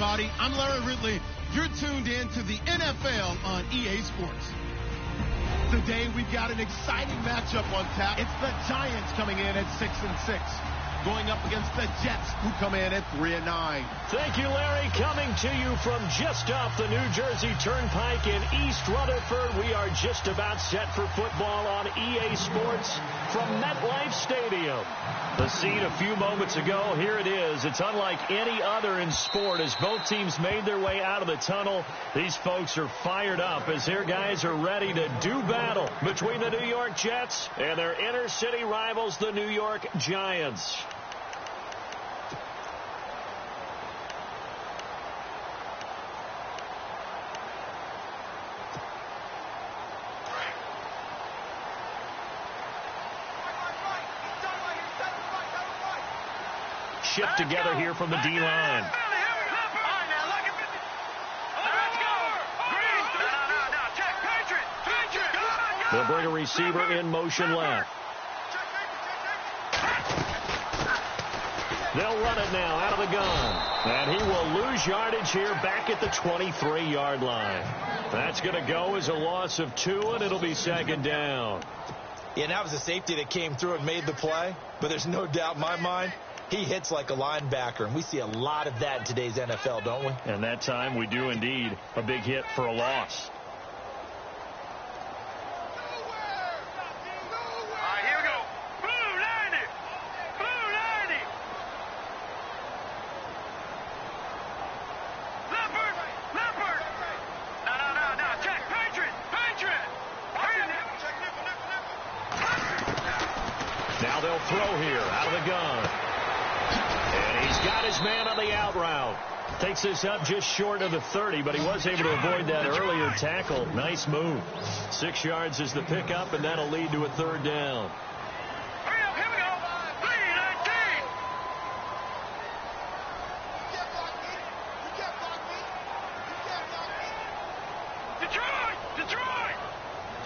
everybody. I'm Larry Ridley. You're tuned in to the NFL on EA Sports. Today, we've got an exciting matchup on tap. It's the Giants coming in at 6-6, going up against the Jets, who come in at 3-9. Thank you, Larry. Coming to you from just off the New Jersey Turnpike in East Rutherford. We are just about set for football on EA Sports from MetLife Stadium. The scene a few moments ago, here it is. It's unlike any other in sport as both teams made their way out of the tunnel. These folks are fired up as their guys are ready to do battle between the New York Jets and their inner city rivals, the New York Giants. Shift together here from the D-line. They'll bring a receiver in motion left. They'll run it now out of the gun. And he will lose yardage here back at the 23-yard line. That's going to go as a loss of 2, and it'll be second down. Yeah, that was a safety that came through and made the play. But there's no doubt in my mind, he hits like a linebacker, and we see a lot of that in today's NFL, don't we? And that time we do indeed a big hit for a loss. Now they'll throw here out of the gun. And he's got his man on the out route. Takes this up just short of the 30, but he was able to avoid that earlier tackle. Nice move. 6 yards is the pickup, and that'll lead to a third down. Hurry up, here we go. 3-19. Detroit! Detroit!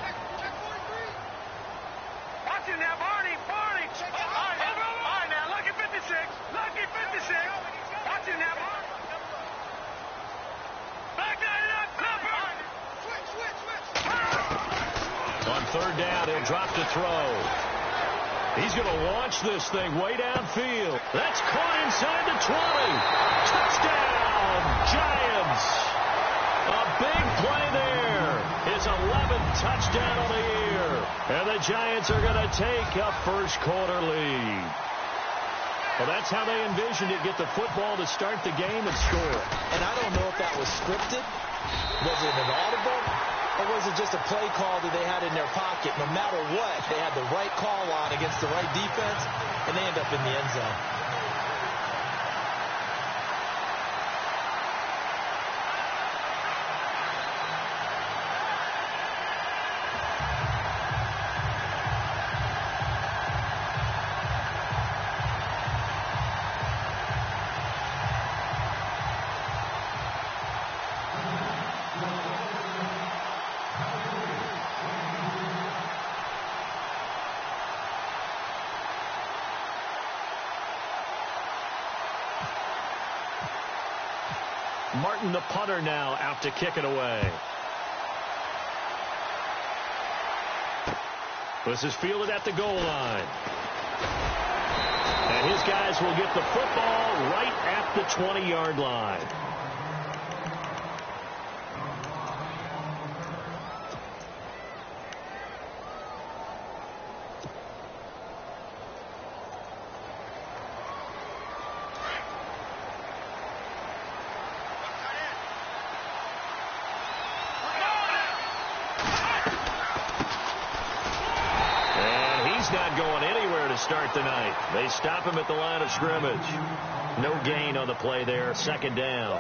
Check 43. Watch him now, Barney. All right now, lucky 56. Lucky 56. Watch him now, Barney. Back that up, Clipper. Switch. On third down, he'll drop to throw. He's going to launch this thing way downfield. That's caught inside the 20. Touchdown, Giants. A big play there. His 11th touchdown of the year. And the Giants are going to take a first-quarter lead. Well, that's how they envisioned it. Get the football to start the game and score. And I don't know if that was scripted. Was it an audible? Or was it just a play call that they had in their pocket? No matter what, they had the right call on against the right defense, and they end up in the end zone. Martin, the punter, now out to kick it away. This is fielded at the goal line. And his guys will get the football right at the 20-yard line. Not going anywhere to start the night. They stop him at the line of scrimmage. No gain on the play there. Second down.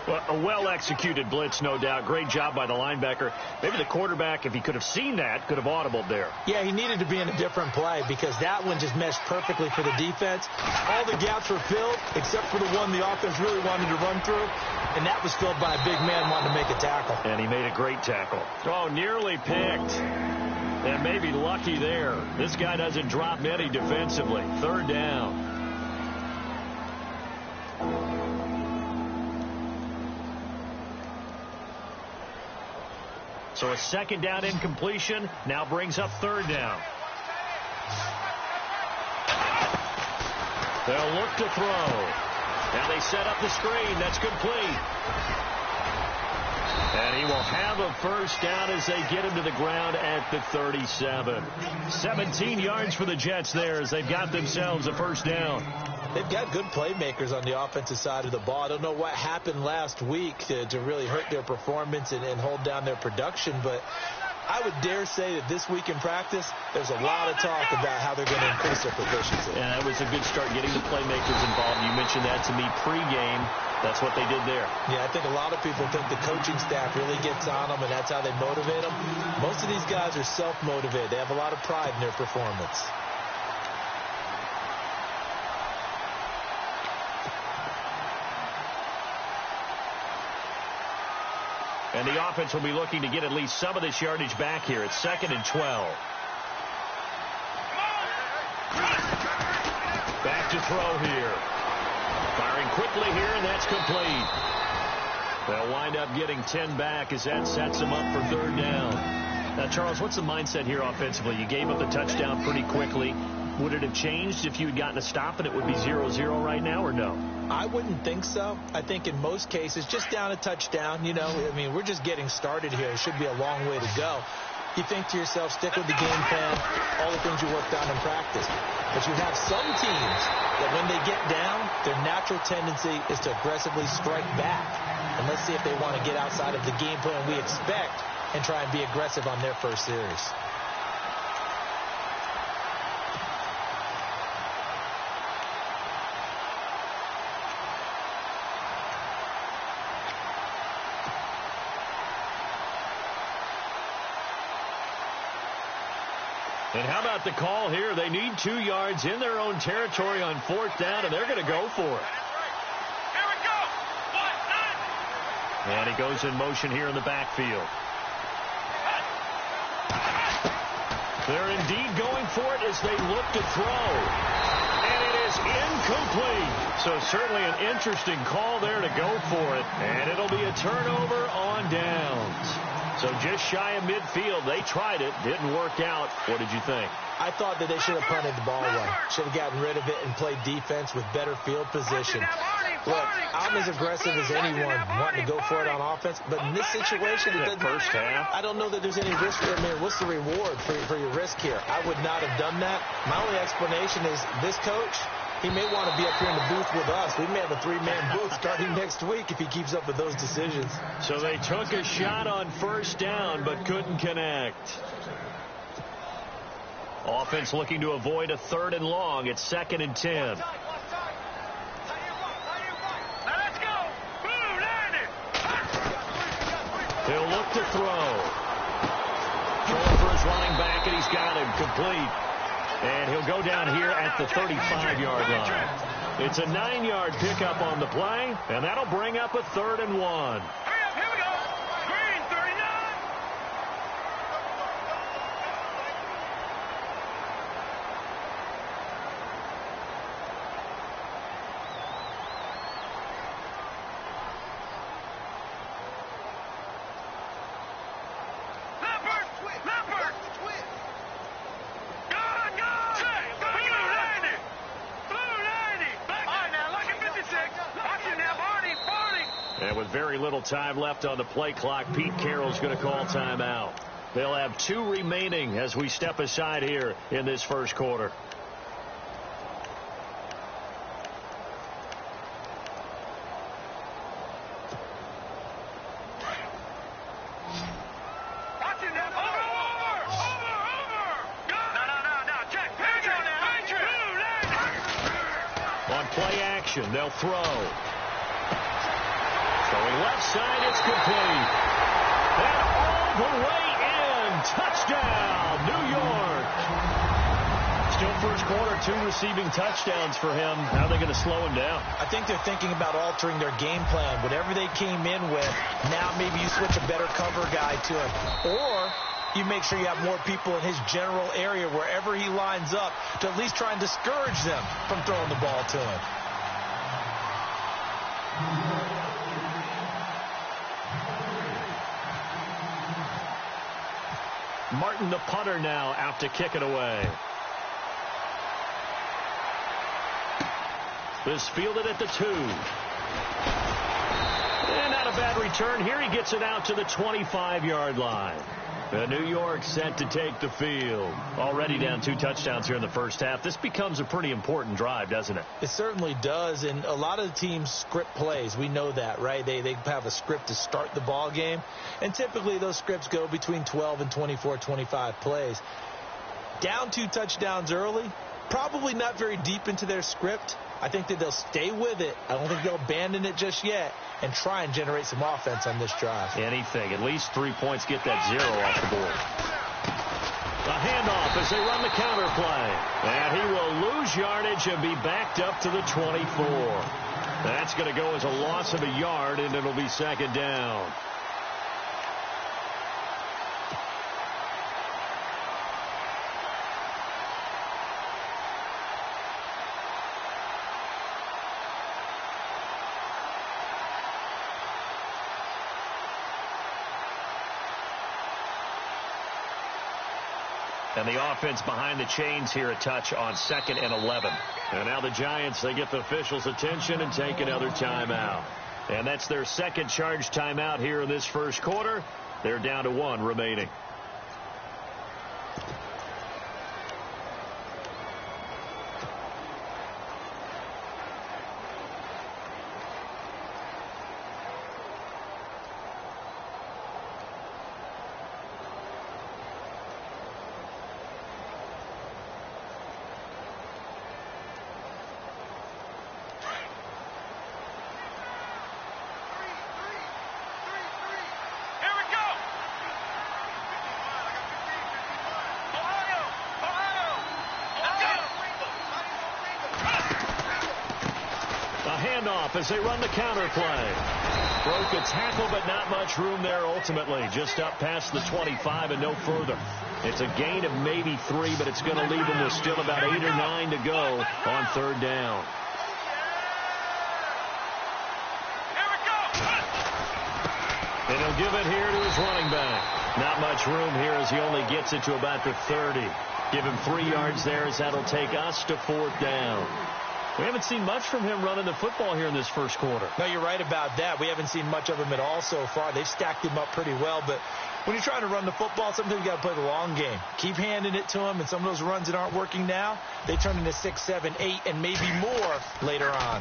Well, a well-executed blitz, no doubt. Great job by the linebacker. Maybe the quarterback, if he could have seen that, could have audibled there. Yeah, he needed to be in a different play because that one just meshed perfectly for the defense. All the gaps were filled except for the one the offense really wanted to run through, and that was filled by a big man wanting to make a tackle. And he made a great tackle. Oh, nearly picked. And maybe lucky there. This guy doesn't drop many defensively. Third down. So a second down incompletion now brings up third down. They'll look to throw. Now they set up the screen. That's complete. And he will have a first down as they get him to the ground at the 37. 17 yards for the Jets there as they've got themselves a first down. They've got good playmakers on the offensive side of the ball. I don't know what happened last week to really hurt their performance and hold down their production, but I would dare say that this week in practice, there's a lot of talk about how they're going to increase their proficiency. Yeah, that was a good start getting the playmakers involved. You mentioned that to me pregame. That's what they did there. Yeah, I think a lot of people think the coaching staff really gets on them, and that's how they motivate them. Most of these guys are self-motivated. They have a lot of pride in their performance. And the offense will be looking to get at least some of this yardage back here. It's 2nd and 12. Back to throw here. Firing quickly here, and that's complete. They'll wind up getting 10 back as that sets them up for third down. Now, Charles, what's the mindset here offensively? You gave up the touchdown pretty quickly. Would it have changed if you had gotten a stop and it would be 0-0 right now, or no? I wouldn't think so. I think in most cases, just down a touchdown, you know, I mean, we're just getting started here. It should be a long way to go. You think to yourself, stick with the game plan, all the things you worked on in practice. But you have some teams that when they get down, their natural tendency is to aggressively strike back. And let's see if they want to get outside of the game plan we expect and try and be aggressive on their first series. And how about the call here? They need 2 yards in their own territory on 4th down, and they're going to go for it. Here we go. 1-9. And he goes in motion here in the backfield. They're indeed going for it as they look to throw. And it is incomplete. So certainly an interesting call there to go for it. And it'll be a turnover on downs. So just shy of midfield. They tried it. Didn't work out. What did you think? I thought that they should have punted the ball away. Should have gotten rid of it and played defense with better field position. Look, I'm as aggressive as anyone wanting to go for it on offense, but in this situation, it doesn't. First half. I don't know that there's any risk there. I mean, what's the reward for your risk here? I would not have done that. My only explanation is this coach, he may want to be up here in the booth with us. We may have a 3-man booth starting next week if he keeps up with those decisions. So they took a shot on first down but couldn't connect. Offense looking to avoid a 3rd and long. It's 2nd and 10. He'll look to throw. Throwing for his running back, and he's got him complete. And he'll go down here at the 35-yard line. It's a 9-yard pickup on the play, and that'll bring up a 3rd and 1. Here we go. Green 39. And with very little time left on the play clock, Pete Carroll's going to call timeout. They'll have 2 remaining as we step aside here in this first quarter. On play action, they'll throw. Throwing left side, it's complete. And all the way in. Touchdown, New York. Still first quarter, 2 receiving touchdowns for him. How are they going to slow him down? I think they're thinking about altering their game plan. Whatever they came in with, now maybe you switch a better cover guy to him. Or you make sure you have more people in his general area wherever he lines up to at least try and discourage them from throwing the ball to him. Martin, the punter, now out to kick it away. This fielded at the 2. And not a bad return here. He gets it out to the 25-yard line. New York set to take the field. Already down 2 touchdowns here in the first half. This becomes a pretty important drive, doesn't it? It certainly does, and a lot of the teams script plays. We know that, right? They have a script to start the ball game, and typically those scripts go between 12 and 24, 25 plays. Down 2 touchdowns early, probably not very deep into their script. I think that they'll stay with it. I don't think they'll abandon it just yet and try and generate some offense on this drive. Anything. At least 3 points, get that 0 off the board. A handoff as they run the counter play. And he will lose yardage and be backed up to the 24. That's going to go as a loss of a yard, and it'll be second down. And the offense behind the chains here, a touch on 2nd and 11. And now the Giants, they get the officials' attention and take another timeout. And that's their second charge timeout here in this first quarter. They're down to 1 remaining. Handoff as they run the counter play. Broke a tackle, but not much room there ultimately. Just up past the 25 and no further. It's a gain of maybe 3, but it's going to leave them with still about 8 or 9 to go on 3rd down. And he'll give it here to his running back. Not much room here as he only gets it to about the 30. Give him 3 yards there as that'll take us to 4th down. We haven't seen much from him running the football here in this first quarter. No, you're right about that. We haven't seen much of him at all so far. They've stacked him up pretty well, but when you're trying to run the football, sometimes you got to play the long game. Keep handing it to him, and some of those runs that aren't working now, they turn into 6, 7, 8, and maybe more later on.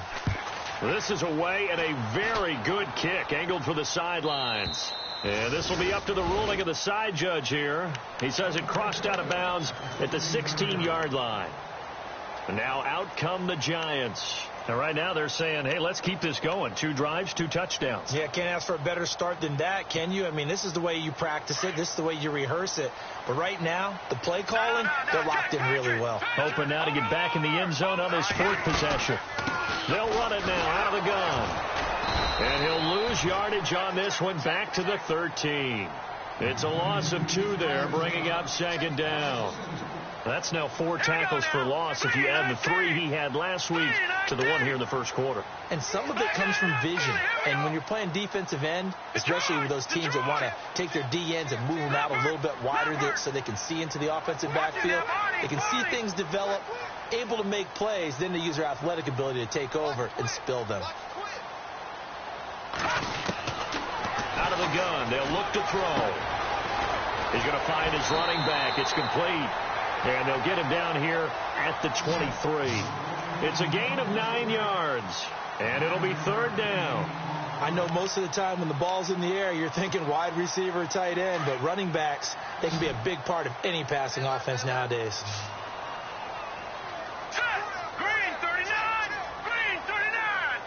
This is away and a very good kick, angled for the sidelines. And this will be up to the ruling of the side judge here. He says it crossed out of bounds at the 16-yard line. And now out come the Giants. And right now they're saying, hey, let's keep this going. 2 drives, 2 touchdowns. Yeah, can't ask for a better start than that, can you? I mean, this is the way you practice it. This is the way you rehearse it. But right now, the play calling, they're locked in really well. Hoping now to get back in the end zone on his 4th possession. They'll run it now out of the gun. And he'll lose yardage on this one back to the 13. It's a loss of 2 there, bringing up 2nd down. That's now 4 tackles for loss if you add the 3 he had last week to the 1 here in the first quarter. And some of it comes from vision. And when you're playing defensive end, especially with those teams that want to take their D ends and move them out a little bit wider so they can see into the offensive backfield, they can see things develop, able to make plays, then they use their athletic ability to take over and spill them. Out of the gun, they'll look to throw. He's going to find his running back. It's complete. And they'll get him down here at the 23. It's a gain of 9 yards. And it'll be 3rd down. I know most of the time when the ball's in the air, you're thinking wide receiver, tight end. But running backs, they can be a big part of any passing offense nowadays. Green 39. Green 39.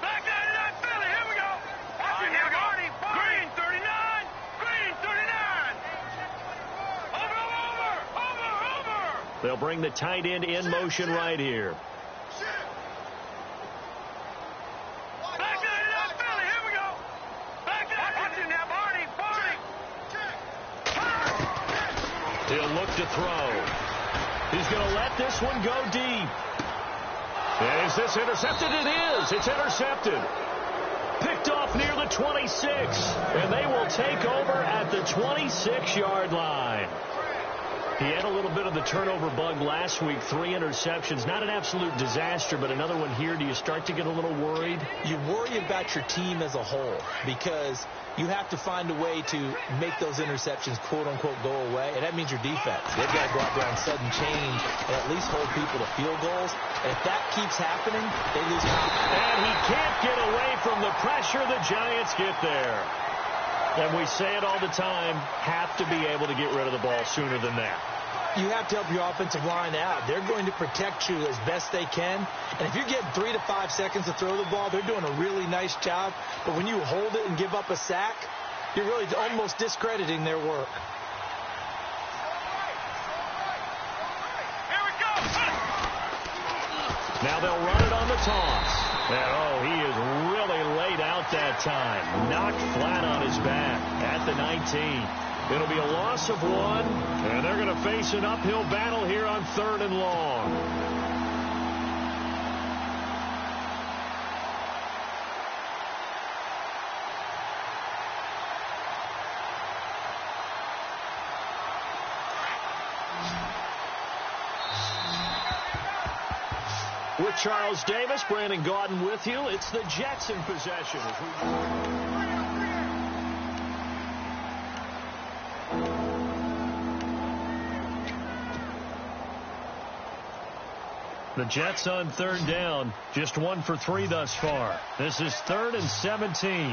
Black 99 Philly. Here we go. Watch it now, Marty. Green 39. Green 39. Over. They'll bring the tight end in motion right here. Black 99 Philly. Here we go. Black 99. Watch it now, Marty. He'll look to throw. He's going to let this one go deep. Is this intercepted? It is. It's intercepted. Picked picked off near the 26. And they will take over at the 26-yard line. He had a little bit of the turnover bug last week, 3 interceptions. Not an absolute disaster, but another one here. Do you start to get a little worried? You worry about your team as a whole because you have to find a way to make those interceptions, quote-unquote, go away, and that means your defense. They've got to go out there on sudden change and at least hold people to field goals. And if that keeps happening, they lose confidence. And he can't get away from the pressure. The Giants get there. And we say it all the time, have to be able to get rid of the ball sooner than that. You have to help your offensive line out. They're going to protect you as best they can. And if you're getting 3 to 5 seconds to throw the ball, they're doing a really nice job. But when you hold it and give up a sack, you're really almost discrediting their work. Here we go. Now they'll run it on the toss. And, he is really laid out that time. Knocked flat on his back at the 19. It'll be a loss of 1, and they're going to face an uphill battle here on 3rd and long. With Charles Davis, Brandon Gaudin with you. It's the Jets in possession. The Jets on 3rd down, just 1 for 3 thus far. This is 3rd and 17.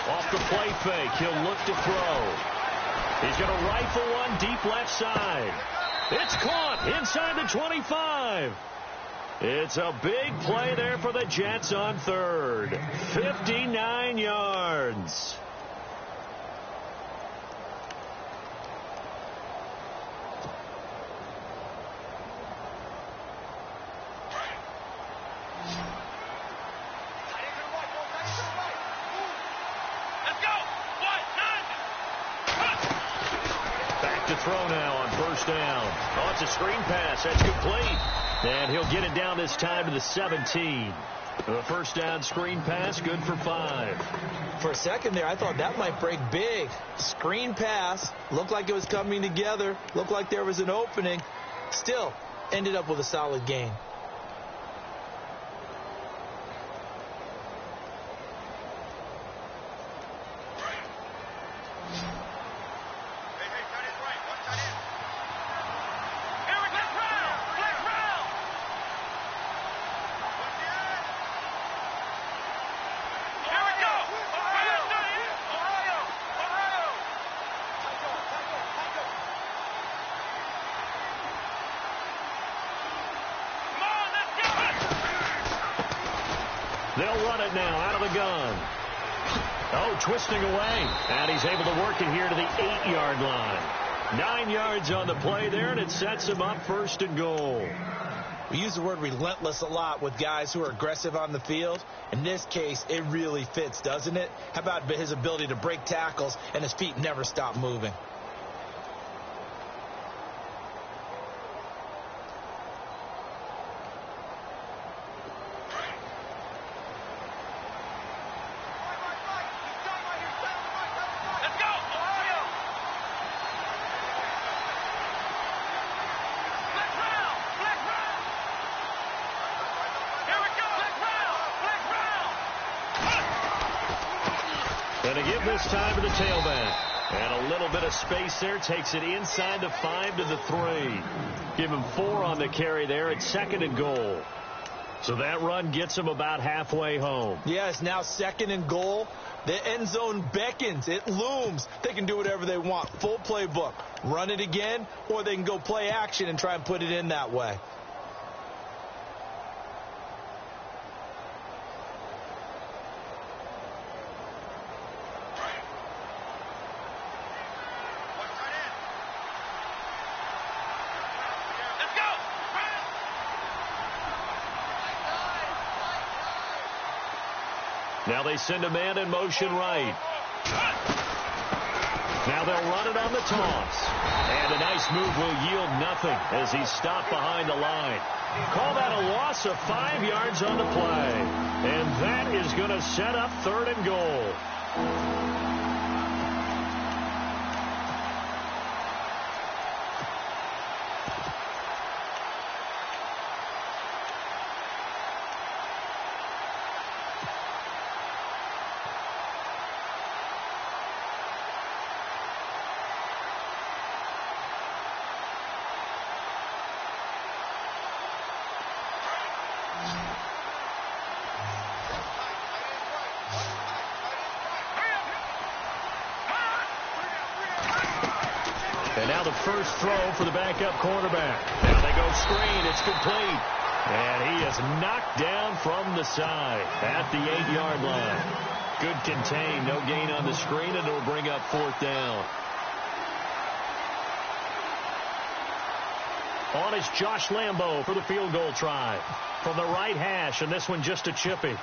Off the play fake, he'll look to throw. He's going to rifle one deep left side. It's caught inside the 25. It's a big play there for the Jets on 3rd. 59 yards. Throw now on 1st down. Oh, it's a screen pass. That's complete. And he'll get it down this time to the 17. The 1st down screen pass, good for 5. For a second there, I thought that might break big. Screen pass. Looked like it was coming together. Looked like there was an opening. Still, ended up with a solid gain. They'll run it now out of the gun. Oh, twisting away. And he's able to work it here to the 8-yard line. 9 yards on the play there, and it sets him up 1st and goal. We use the word relentless a lot with guys who are aggressive on the field. In this case, it really fits, doesn't it? How about his ability to break tackles and his feet never stop moving? And to give this time to the tailback. And a little bit of space there. Takes it inside the 5 to the 3. Give him 4 on the carry there. It's 2nd and goal. So that run gets him about halfway home. Yes, now 2nd and goal. The end zone beckons. It looms. They can do whatever they want. Full playbook. Run it again, or they can go play action and try and put it in that way. Now they send a man in motion right. Now they'll run it on the toss. And a nice move will yield nothing as he's stopped behind the line. Call that a loss of 5 yards on the play. And that is going to set up 3rd and goal. And now the first throw for the backup quarterback. Now they go screen. It's complete. And he is knocked down from the side at the 8-yard line. Good contain. No gain on the screen, and it'll bring up 4th down. On is Josh Lambo for the field goal try. From the right hash, and this one just a chippy.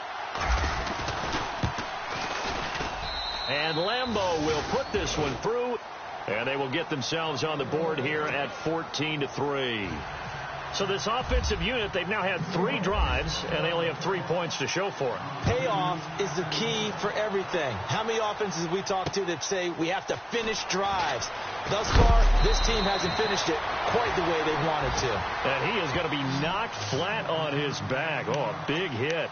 And Lambo will put this one through. And they will get themselves on the board here at 14-3. So this offensive unit, they've now had 3 drives, and they only have 3 points to show for it. Payoff is the key for everything. How many offenses we talk to that say we have to finish drives? Thus far, this team hasn't finished it quite the way they wanted to. And he is going to be knocked flat on his back. Oh, a big hit.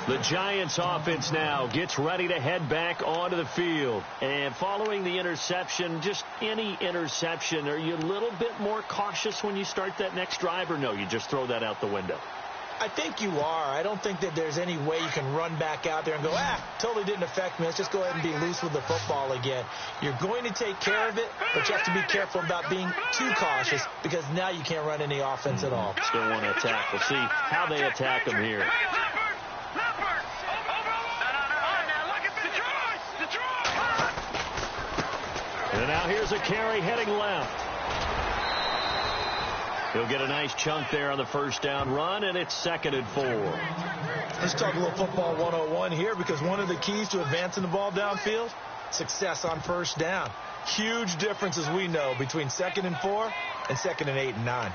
The Giants offense now gets ready to head back onto the field. And following the interception, just any interception, are you a little bit more cautious when you start that next drive, or no, you just throw that out the window? I think you are. I don't think that there's any way you can run back out there and go, totally didn't affect me. Let's just go ahead and be loose with the football again. You're going to take care of it, but you have to be careful about being too cautious because now you can't run any offense at all. Still want to attack. We'll see how they attack them here. And now here's a carry heading left. He'll get a nice chunk there on the first down run, and it's 2nd and 4. Let's talk a little football 101 here, because one of the keys to advancing the ball downfield, success on first down. Huge difference, as we know, between 2nd and 4 and 2nd and 8 and 9.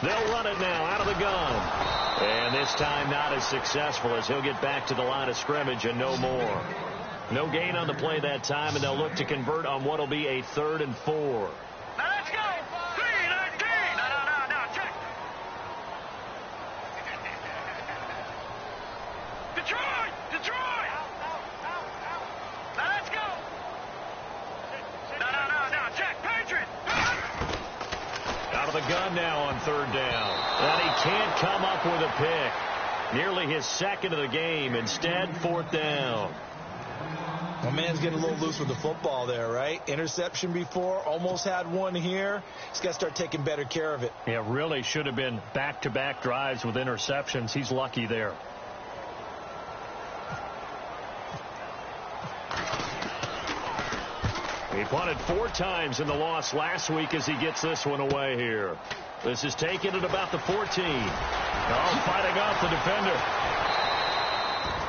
They'll run it now out of the gun. And this time not as successful, as he'll get back to the line of scrimmage and no more. No gain on the play that time, and they'll look to convert on what will be a 3rd and 4. Now let's go. 3-19. No, check. Detroit. Now let's go. No, check. Patriot. Out of the gun now on 3rd down. And he can't come up with a pick. Nearly his 2nd of the game. Instead, 4th down. My man's getting a little loose with the football there, right? Interception before, almost had one here. He's got to start taking better care of it. Yeah, really should have been back-to-back drives with interceptions. He's lucky there. He punted 4 times in the loss last week as he gets this one away here. This is taken at about the 14. Oh, fighting off the defender.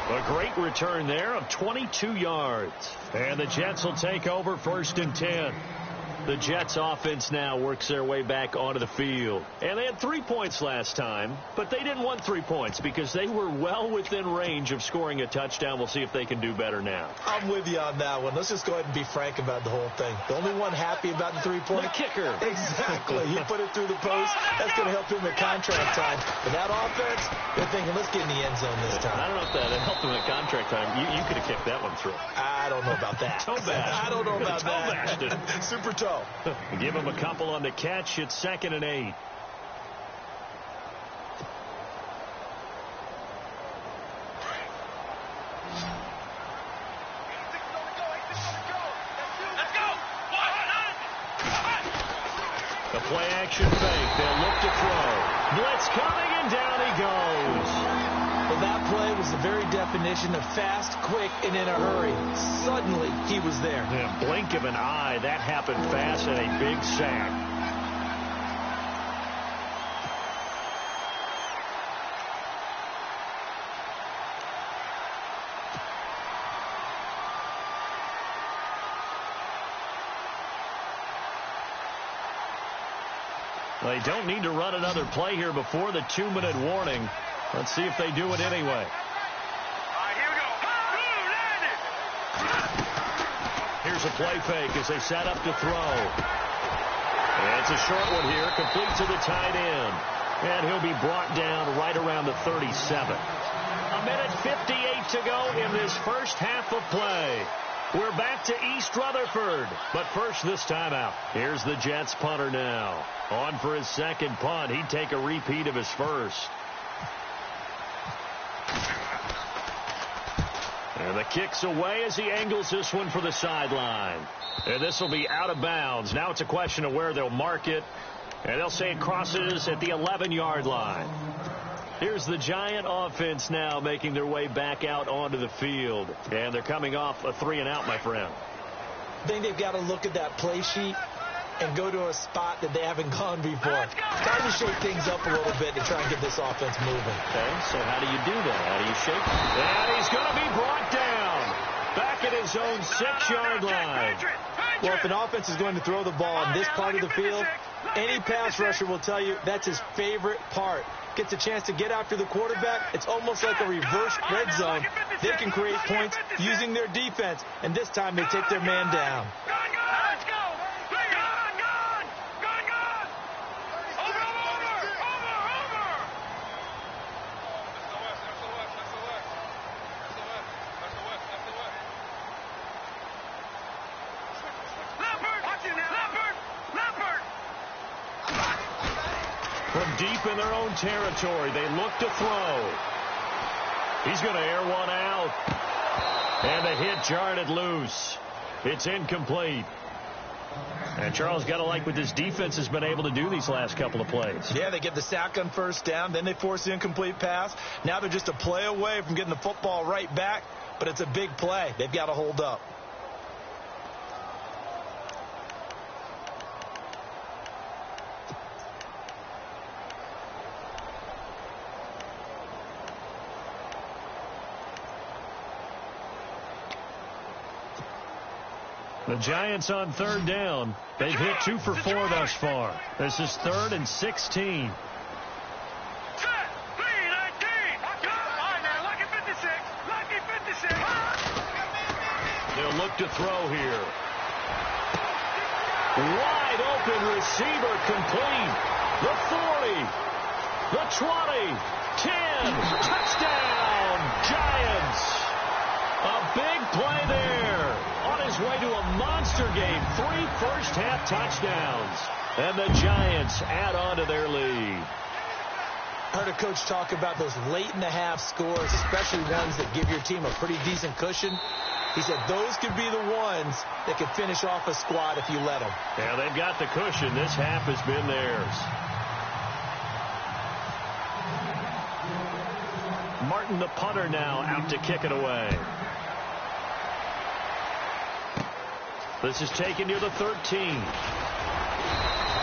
A great return there of 22 yards. And the Jets will take over 1st and 10. The Jets offense now works their way back onto the field. And they had 3 points last time, but they didn't want 3 points because they were well within range of scoring a touchdown. We'll see if they can do better now. I'm with you on that one. Let's just go ahead and be frank about the whole thing. The only one happy about the 3-point. The kicker. Exactly. He put it through the post. That's going to help him at contract time. But that offense, they're thinking, let's get in the end zone this time. I don't know if that helped him at contract time. You could have kicked that one through. I don't know about that. Toe bash. I don't know about toe that. Bashed it. Super toe. Give him a couple on the catch. It's 2nd and 8. The play action fake. They'll look to throw. Blitz coming, and down he goes. Well, that play was the very definition of fast, quick, and in a hurry. Suddenly, he was there. Yeah, blink of an eye. That happened fast and a big sack. They don't need to run another play here before the 2-minute warning. Let's see if they do it anyway. All right, here we go. Here's a play fake as they set up to throw. And it's a short one here, complete to the tight end. And he'll be brought down right around the 37. A minute 58 to go in this first half of play. We're back to East Rutherford. But first, this timeout. Here's the Jets punter now. On for his second punt. He'd take a repeat of his first. And the kick's away as he angles this one for the sideline. And this will be out of bounds. Now it's a question of where they'll mark it. And they'll say it crosses at the 11-yard line. Here's the Giant offense now making their way back out onto the field. And they're coming off a 3-and-out, my friend. I think they've got to look at that play sheet and go to a spot that they haven't gone before. Time to shake things up a little bit to try and get this offense moving. Okay, so how do you do that? How do you shake it? And he's going to be brought down. Back at his own 6-yard line. Well, if an offense is going to throw the ball in this part of the field, any pass rusher will tell you that's his favorite part. Gets a chance to get after the quarterback. It's almost like a reverse red zone. They can create points using their defense, and this time they take their man down. Let's go. From deep in their own territory, they look to throw. He's going to air one out. And the hit jarred it loose. It's incomplete. And Charles, got to like what this defense has been able to do these last couple of plays. Yeah, they get the sack on first down, then they force the incomplete pass. Now they're just a play away from getting the football right back, but it's a big play. They've got to hold up. The Giants on third down. They've hit 2 for 4 thus far. This is 3rd and 16. They'll look to throw here. Wide open receiver complete. The 40. The 20. 10. Touchdown, Giants. A big play there. On his way to a monster game. 3 first-half touchdowns. And the Giants add on to their lead. Heard a coach talk about those late-in-the-half scores, especially ones that give your team a pretty decent cushion. He said those could be the ones that could finish off a squad if you let them. Yeah, they've got the cushion. This half has been theirs. Martin, the punter, now out to kick it away. This is taken near the 13.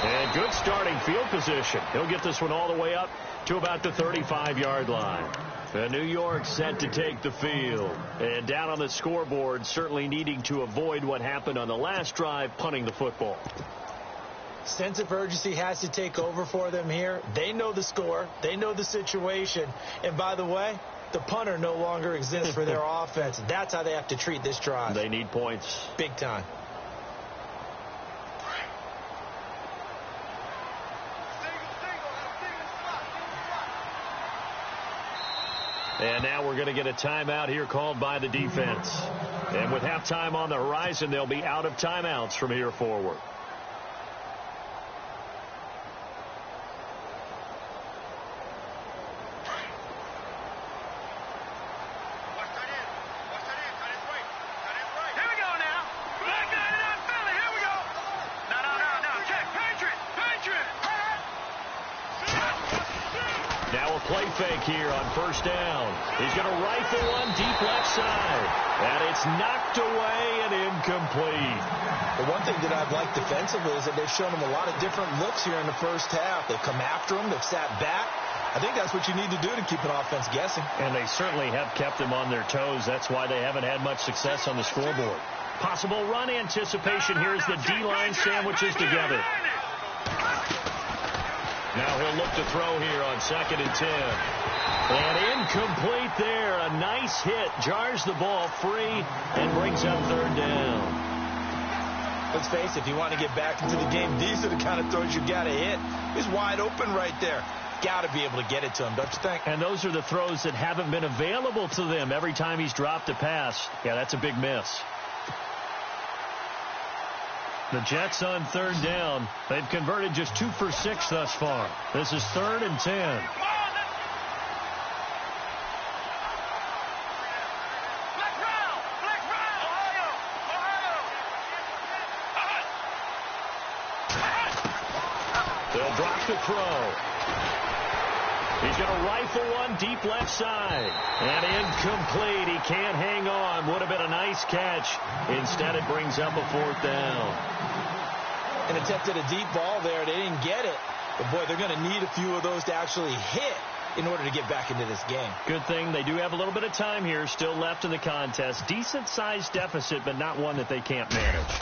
And good starting field position. He'll get this one all the way up to about the 35-yard line. And New York set to take the field. And down on the scoreboard, certainly needing to avoid what happened on the last drive, punting the football. Sense of urgency has to take over for them here. They know the score. They know the situation. And by the way, the punter no longer exists for their offense. That's how they have to treat this drive. They need points. Big time. And now we're going to get a timeout here called by the defense. And with halftime on the horizon, they'll be out of timeouts from here forward. Now a play fake here on first down. He's going to rifle one deep left side. And it's knocked away and incomplete. The one thing that I've liked defensively is that they've shown him a lot of different looks here in the first half. They've come after him. They've sat back. I think that's what you need to do to keep an offense guessing. And they certainly have kept them on their toes. That's why they haven't had much success on the scoreboard. Possible run anticipation here as the D-line sandwiches together. Now he'll look to throw here on 2nd and 10. And incomplete there. A nice hit. Jars the ball free and brings up 3rd down. Let's face it, if you want to get back into the game, these are the kind of throws you got to hit. He's wide open right there. Got to be able to get it to him, don't you think? And those are the throws that haven't been available to them every time he's dropped a pass. Yeah, that's a big miss. The Jets on 3rd down. They've converted just 2 for 6 thus far. This is 3rd and 10. They'll drop the throw. He's going to rifle one deep left side. And incomplete. He can't hang on. Would have been a nice catch. Instead, it brings up a 4th down. An attempt at a deep ball there. They didn't get it. But, boy, they're going to need a few of those to actually hit in order to get back into this game. Good thing they do have a little bit of time here still left in the contest. Decent-sized deficit, but not one that they can't manage.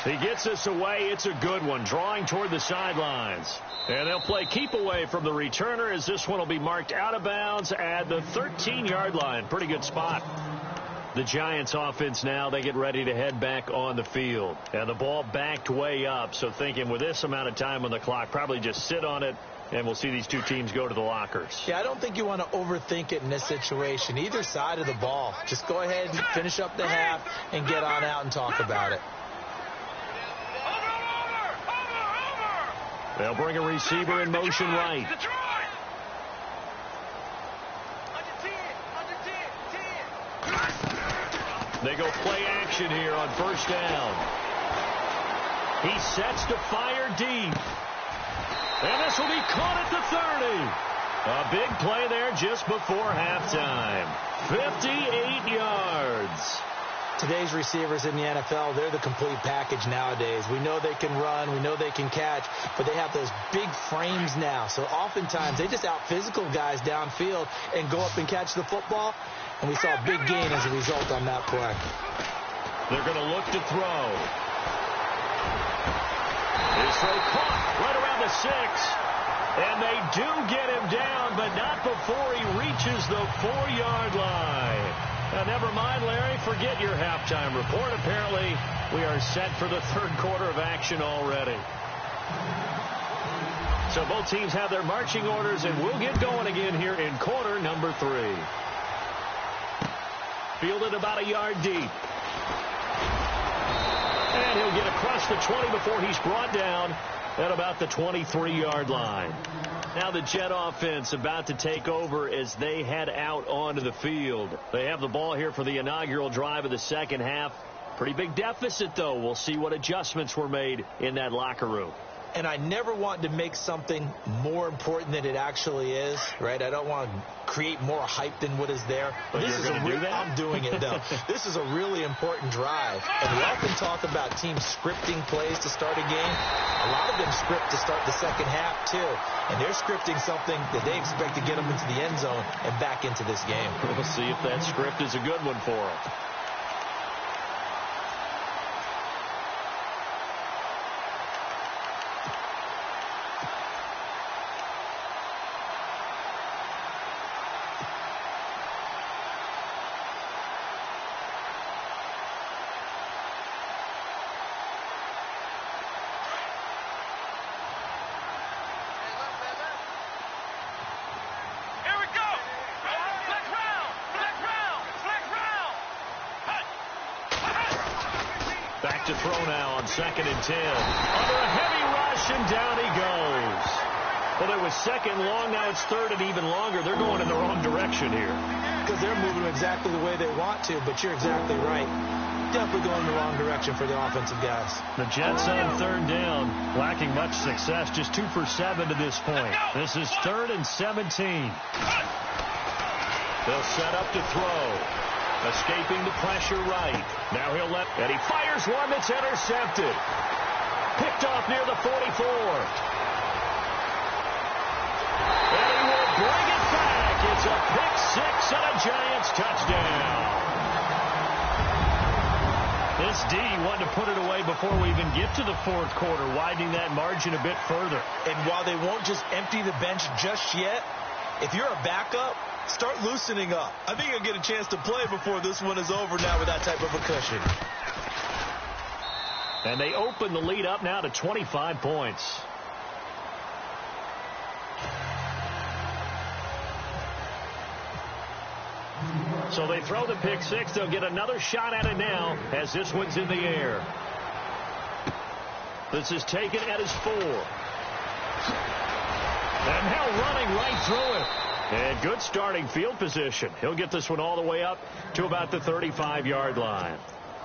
He gets this away. It's a good one. Drawing toward the sidelines. And they'll play keep away from the returner as this one will be marked out of bounds at the 13-yard line. Pretty good spot. The Giants offense now, they get ready to head back on the field. And the ball backed way up. So thinking with this amount of time on the clock, probably just sit on it, and we'll see these two teams go to the lockers. Yeah, I don't think you want to overthink it in this situation. Either side of the ball. Just go ahead and finish up the half and get on out and talk about it. They'll bring a receiver in motion right. They go play action here on first down. He sets to fire deep. And this will be caught at the 30. A big play there just before halftime. 58 yards. Today's receivers in the NFL, they're the complete package nowadays. We know they can run, we know they can catch, but they have those big frames now. So oftentimes they just out-physical guys downfield and go up and catch the football. And we saw a big gain as a result on that play. They're going to look to throw. His throw caught right around the 6. And they do get him down, but not before he reaches the 4-yard line. Never mind, Larry. Forget your halftime report. Apparently, we are set for the 3rd quarter of action already. So both teams have their marching orders, and we'll get going again here in quarter number 3. Fielded about a yard deep. And he'll get across the 20 before he's brought down at about the 23-yard line. Now the Jet offense about to take over as they head out onto the field. They have the ball here for the inaugural drive of the second half. Pretty big deficit, though. We'll see what adjustments were made in that locker room. And I never want to make something more important than it actually is, right? I don't want to create more hype than what is there. But this you're is going to do that? I'm doing it, though. This is a really important drive. And we often talk about teams scripting plays to start a game. A lot of them script to start the second half, too. And they're scripting something that they expect to get them into the end zone and back into this game. We'll see if that script is a good one for them. To throw now on 2nd and 10. Under a heavy rush, and down he goes. Well, it was second long. Now it's third and even longer. They're going in the wrong direction here. Because they're moving exactly the way they want to, but you're exactly right. Definitely going in the wrong direction for the offensive guys. The Jets on third down, lacking much success, just 2 for 7 to this point. This is 3rd and 17. They'll set up to throw. Escaping the pressure right. Now he'll and he fires one that's intercepted. Picked off near the 44. And he will bring it back. It's a pick six and a Giants touchdown. This D wanted to put it away before we even get to the fourth quarter, widening that margin a bit further. And while they won't just empty the bench just yet, if you're a backup, start loosening up. I think you'll get a chance to play before this one is over now with that type of a cushion. And they open the lead up now to 25 points. So they throw the pick six. They'll get another shot at it now as this one's in the air. This is taken at his 4. And now running right through it. And good starting field position. He'll get this one all the way up to about the 35-yard line.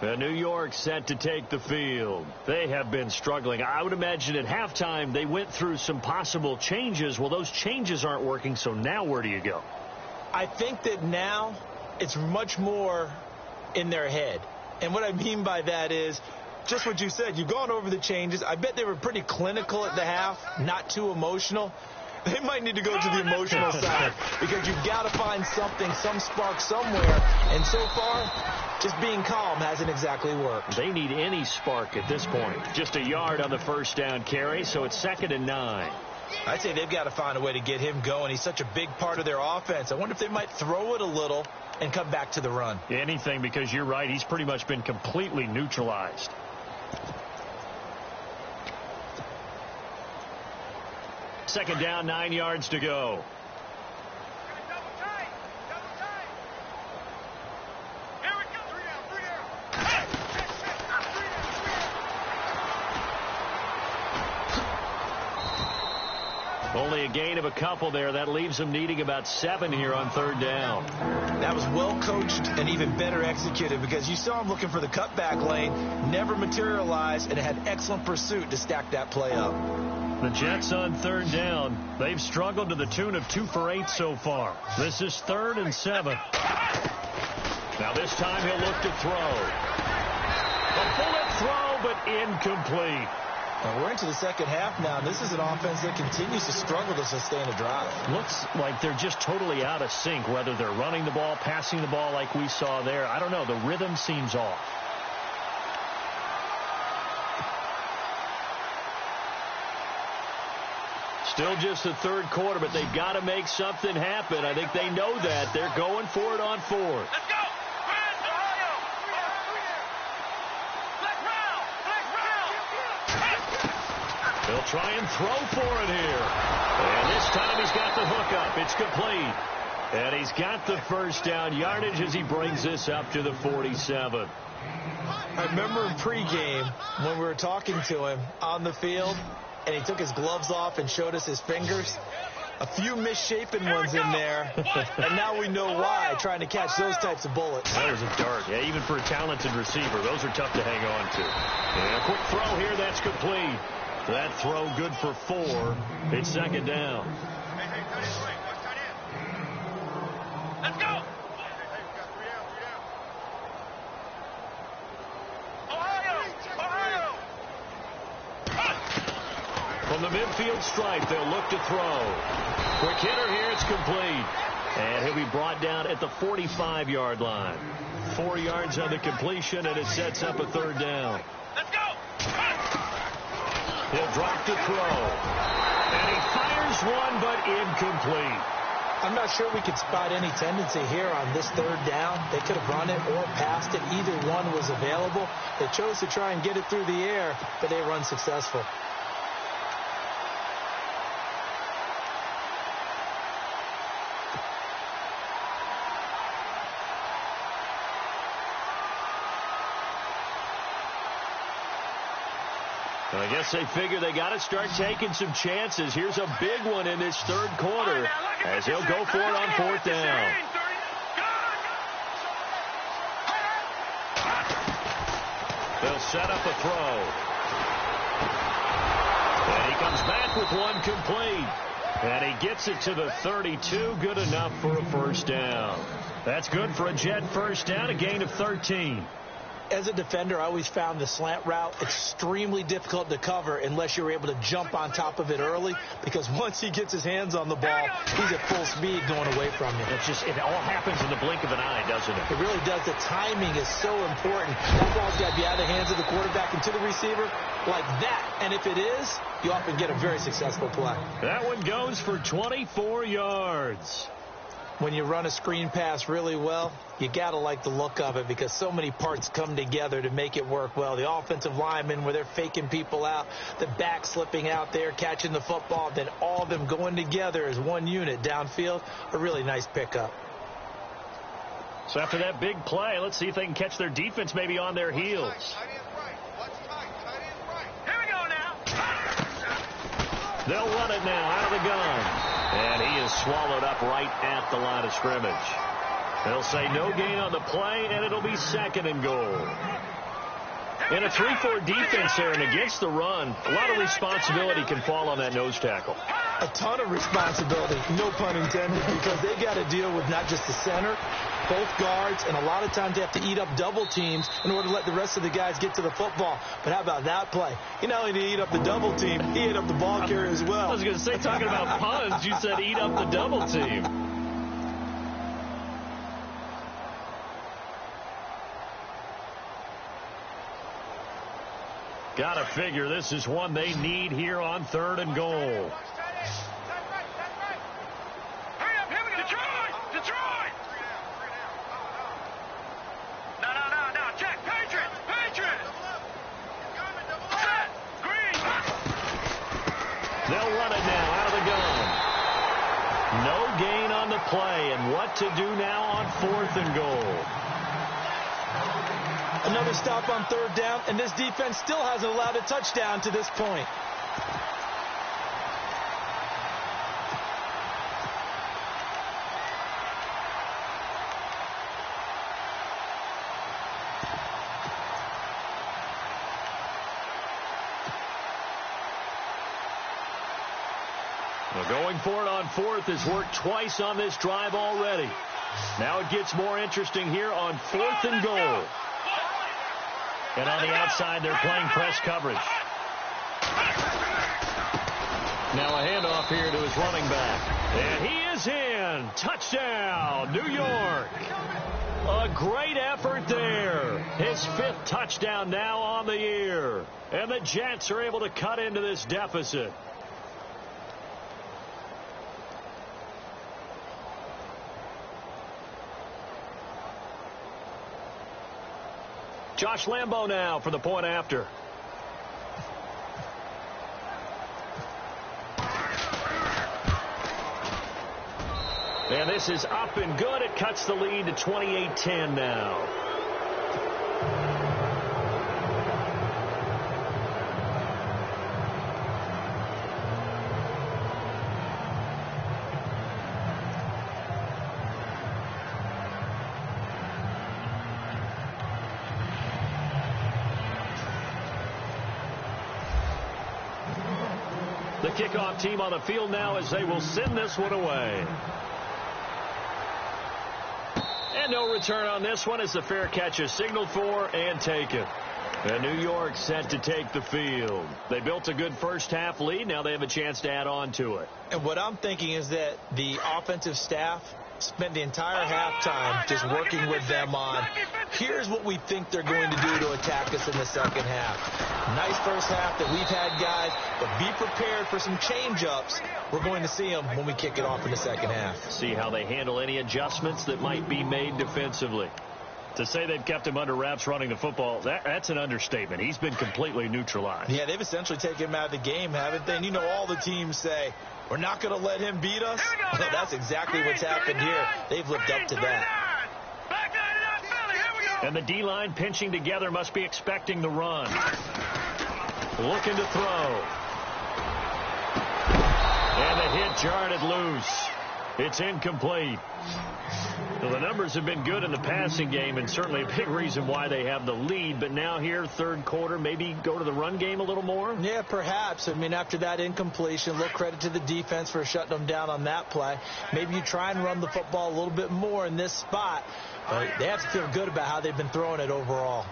New York set to take the field. They have been struggling. I would imagine at halftime they went through some possible changes. Well, those changes aren't working, so now where do you go? I think that now it's much more in their head. And what I mean by that is just what you said. You've gone over the changes. I bet they were pretty clinical at the half, not too emotional. They might need to go to the emotional side because you've got to find something, some spark somewhere. And so far, just being calm hasn't exactly worked. They need any spark at this point. Just a yard on the first down carry, so it's 2nd and 9. I'd say they've got to find a way to get him going. He's such a big part of their offense. I wonder if they might throw it a little and come back to the run. Anything, because you're right. He's pretty much been completely neutralized. Second down, 9 yards to go. Only a gain of a couple there. That leaves them needing about 7 here on third down. That was well coached and even better executed because you saw him looking for the cutback lane, never materialized, and had excellent pursuit to stack that play up. The Jets on third down. They've struggled to the tune of 2 for 8 so far. This is 3rd and 7. Now this time he'll look to throw. A bullet throw, but incomplete. Well, we're into the second half now. This is an offense that continues to struggle to sustain a drive. Looks like they're just totally out of sync, whether they're running the ball, passing the ball like we saw there. I don't know. The rhythm seems off. Still just the third quarter, but they've got to make something happen. I think they know that. They're going for it on 4th. Let's go! They'll try and throw for it here. And this time he's got the hook up. It's complete. And he's got the first down yardage as he brings this up to the 47. I remember in pregame when we were talking to him on the field, and he took his gloves off and showed us his fingers. A few misshapen ones in there, and now we know why, trying to catch those types of bullets. That was a dart. Yeah, even for a talented receiver, those are tough to hang on to. And a quick throw here, that's complete. That throw good for 4. It's second down. Let's go! Ohio! From the midfield stripe, they'll look to throw. Quick hitter here, it's complete. And he'll be brought down at the 45-yard line. 4 yards on the completion, and it sets up a third down. Let's go! He'll drop to throw. And he fires one, but incomplete. I'm not sure we could spot any tendency here on this third down. They could have run it or passed it. Either one was available. They chose to try and get it through the air, but they run successful. I guess they figure they got to start taking some chances. Here's a big one in this third quarter as he'll go for it on fourth down. They'll set up a throw. And he comes back with one complete. And he gets it to the 32. Good enough for a first down. That's good for a Jet first down, a gain of 13. As a defender, I always found the slant route extremely difficult to cover unless you're able to jump on top of it early, because once he gets his hands on the ball, he's at full speed going away from you. It all happens in the blink of an eye, doesn't it? It really does. The timing is so important. That ball's got to be out of the hands of the quarterback and to the receiver like that. And if it is, you often get a very successful play. That one goes for 24 yards. When you run a screen pass really well, you got to like the look of it because so many parts come together to make it work well. The offensive linemen, where they're faking people out, the back slipping out there, catching the football, then all of them going together as one unit downfield, a really nice pickup. So after that big play, let's see if they can catch their defense maybe on their heels. Here we go now. They'll run it now out of the gun. And he is swallowed up right at the line of scrimmage. They'll say no gain on the play, and it'll be second and goal. In a 3-4 defense there and against the run, a lot of responsibility can fall on that nose tackle. A ton of responsibility, no pun intended, because they got to deal with not just the center, both guards, and a lot of times they have to eat up double teams in order to let the rest of the guys get to the football. But how about that play? You not only did he eat up the double team, he ate up the ball carrier as well. I was going to say, talking about puns, you said eat up the double team. Got to figure this is one they need here on 3rd and goal. Hurry up, here we go. Detroit! No, check. Patriots! Set! Green! They'll run it now out of the gun. No gain on the play, and what to do now on 4th and goal. Another stop on 3rd down, and this defense still hasn't allowed a touchdown to this point. Well, going for it on 4th has worked twice on this drive already. Now it gets more interesting here on 4th and goal. And on the outside, they're playing press coverage. Now a handoff here to his running back. And he is in. Touchdown, New York. A great effort there. His 5th touchdown now on the year. And the Jets are able to cut into this deficit. Josh Lambo now for the point after. And this is up and good. It cuts the lead to 28-10 now. The kickoff team on the field now as they will send this one away. And no return on this one as the fair catch is signaled for and taken. And New York set to take the field. They built a good first half lead. Now they have a chance to add on to it. And what I'm thinking is that the offensive staff spent the entire halftime just working with them on, here's what we think they're going to do to attack us in the second half. Nice first half that we've had, guys, but be prepared for some change-ups. We're going to see them when we kick it off in the second half. See how they handle any adjustments that might be made defensively. To say they've kept him under wraps running the football, that's an understatement. He's been completely neutralized. Yeah, they've essentially taken him out of the game, haven't they? And you know all the teams say, we're not going to let him beat us. Well, that's exactly what's happened here. They've lived up to that. And the D-line pinching together must be expecting the run. looking to throw. And the hit jarred it loose. It's incomplete. Well, the numbers have been good in the passing game, and certainly a big reason why they have the lead. But now here, third quarter, maybe go to the run game a little more? Yeah, perhaps. I mean, after that incompletion, a little credit to the defense for shutting them down on that play. Maybe you try and run the football a little bit more in this spot. But they have to feel good about how they've been throwing it overall.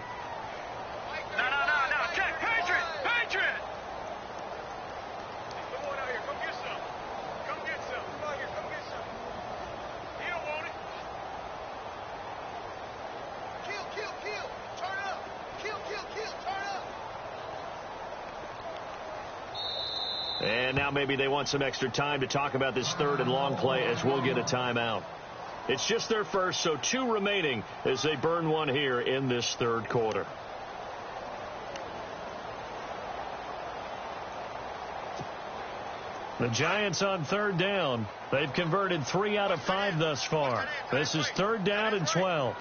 No. Check. Patriot. Come on out here. Come get some. Come out here. Come get some. You don't want it. Kill. Turn up. Kill. Turn up. And now maybe they want some extra time to talk about this third and long play as we'll get a timeout. It's just their first, so 2 remaining as they burn one here in this third quarter. The Giants on third down. They've converted 3 out of 5 thus far. This is third down and 12.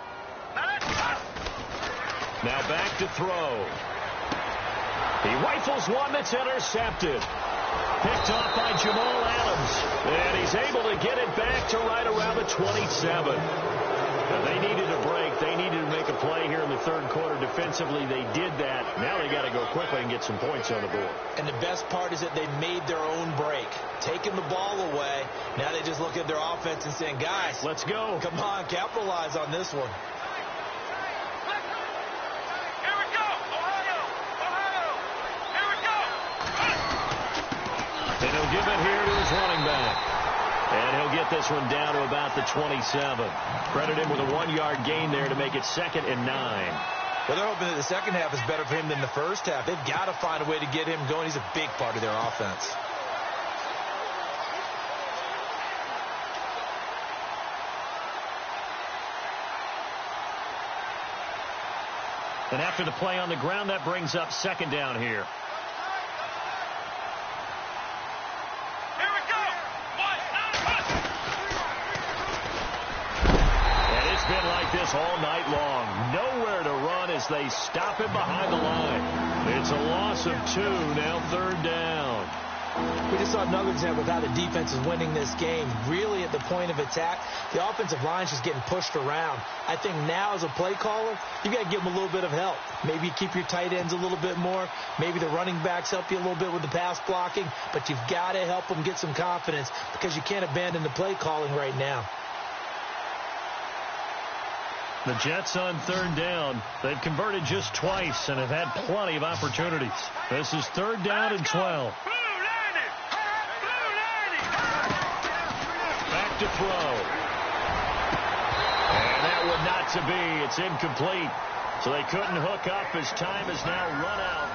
Now back to throw. He rifles one that's intercepted. Picked off by Jamal Adams. And he's able to get it back to right around the 27. Now they needed a break. They needed to make a play here in the third quarter. Defensively, they did that. Now they got to go quickly and get some points on the board. And the best part is that they made their own break. Taking the ball away. Now they just look at their offense and saying, guys, let's go. Come on, capitalize on this one. Here we go. Ohio. Here we go. And he'll give it here to his running back. And he'll get this one down to about the 27. Credit him with a 1-yard gain there to make it 2nd and 9. Well, they're hoping that the second half is better for him than the first half. They've got to find a way to get him going. He's a big part of their offense. And after the play on the ground, that brings up 2nd down here. Here we go. And it's been like this all night long. Nowhere to run as they stop him behind the line. It's a loss of 2, now third down. We just saw another example of how the defense is winning this game. Really at the point of attack, the offensive line is just getting pushed around. I think now as a play caller, you got to give them a little bit of help. Maybe you keep your tight ends a little bit more. Maybe the running backs help you a little bit with the pass blocking. But you've got to help them get some confidence because you can't abandon the play calling right now. The Jets on third down. They've converted just twice and have had plenty of opportunities. This is third down and 12. Back to throw. And that one not to be. It's incomplete. So they couldn't hook up as time has now run out.